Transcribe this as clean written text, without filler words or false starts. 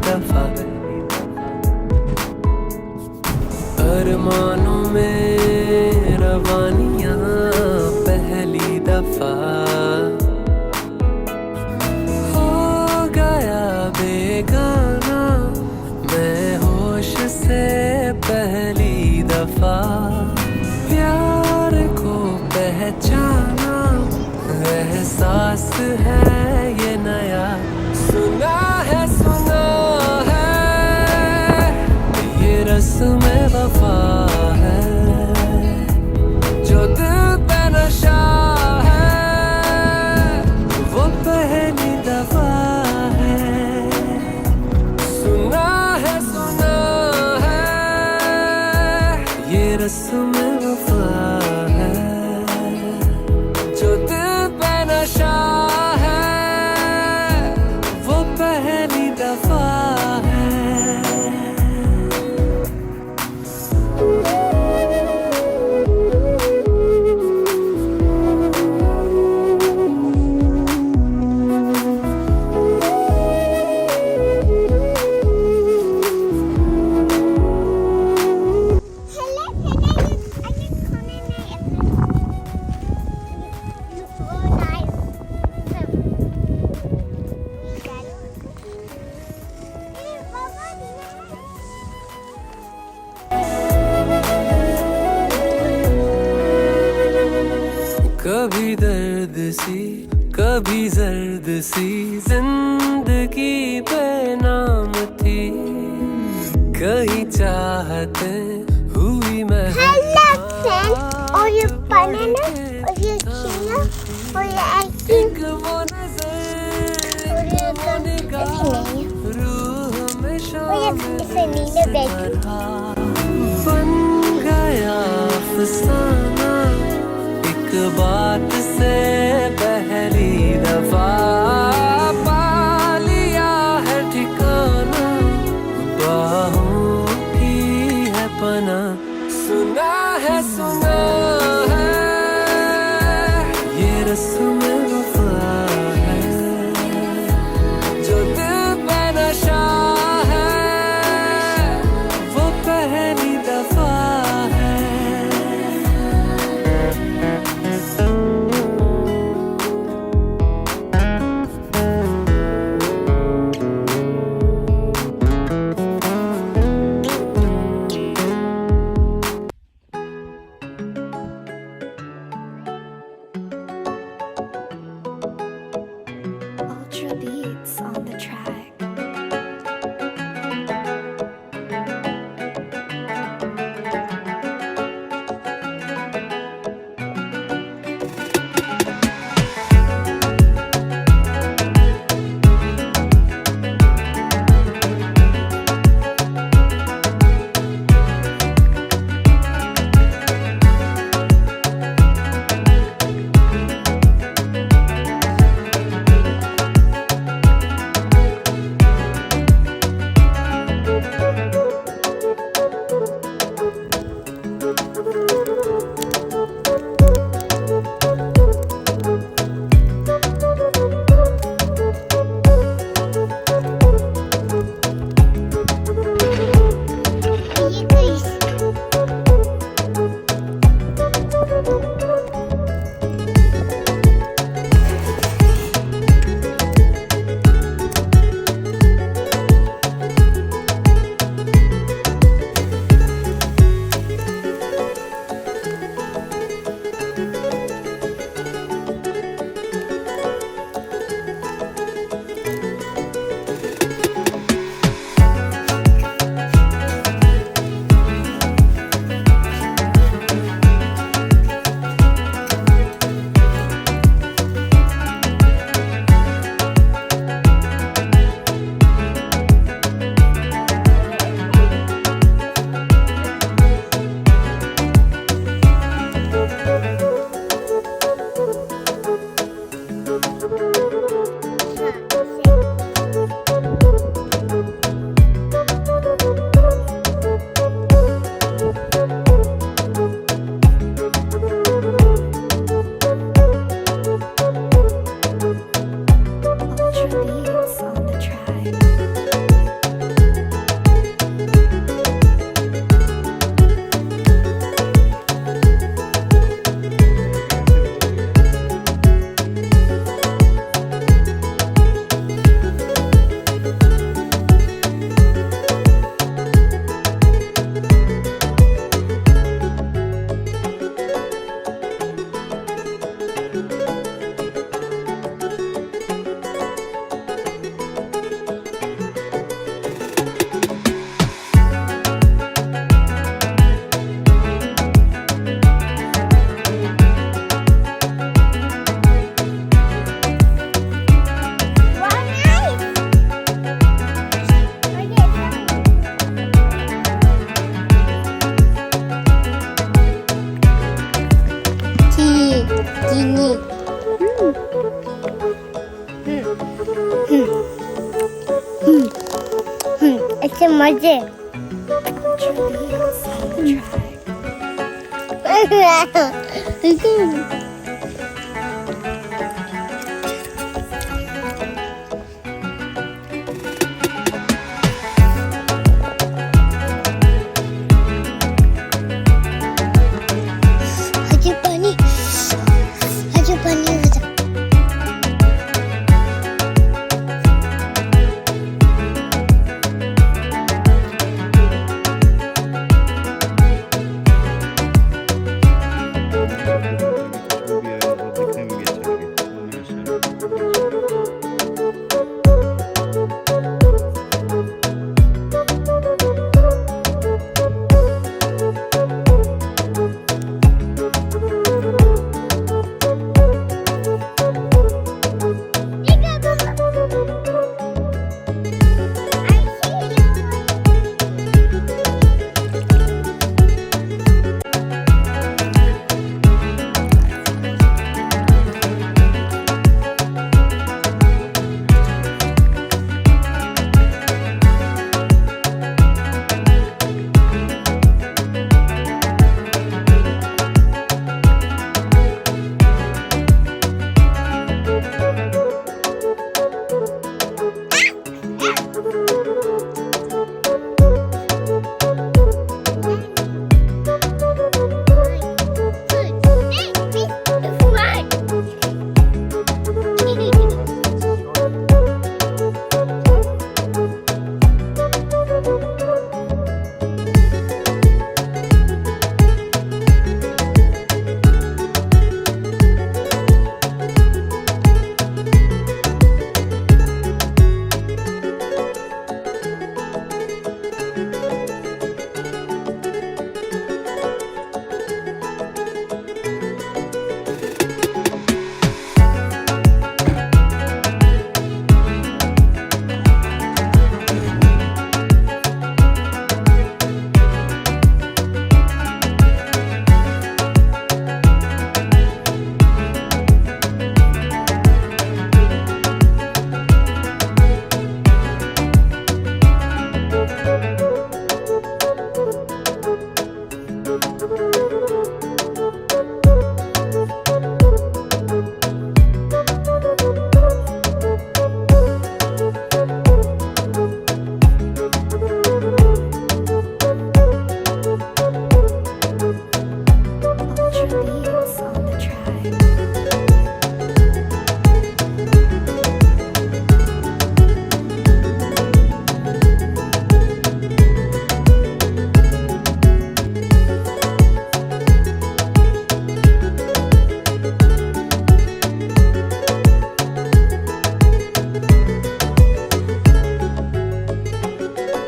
दफा अरमानों में रवानियां पहली दफा हो गया बेगाना मैं होश से पहली दफा प्यार को पहचाना एहसास है ये नया सुना है ये रस्म वफा है जो दिल पे नशा है वो पहली दफा है सुना है ये रस्म वफा है जो दिल पे नशा है वो पहली दफा है कभी दर्द सी कभी जर्द सी जिंदगी बेनाम थी कहीं चाहते हुई मैं और ये बनाना और ये खीरा और ये आइसक्रीम और ये नीले बैग बन गया अफसाना एक बात से पहली दफा पा लिया है ठिकाना बाहों की है पना सुना है ये रस्म वफा है जो दिल पे नशा है वो पहली दफा है ऐसे मजे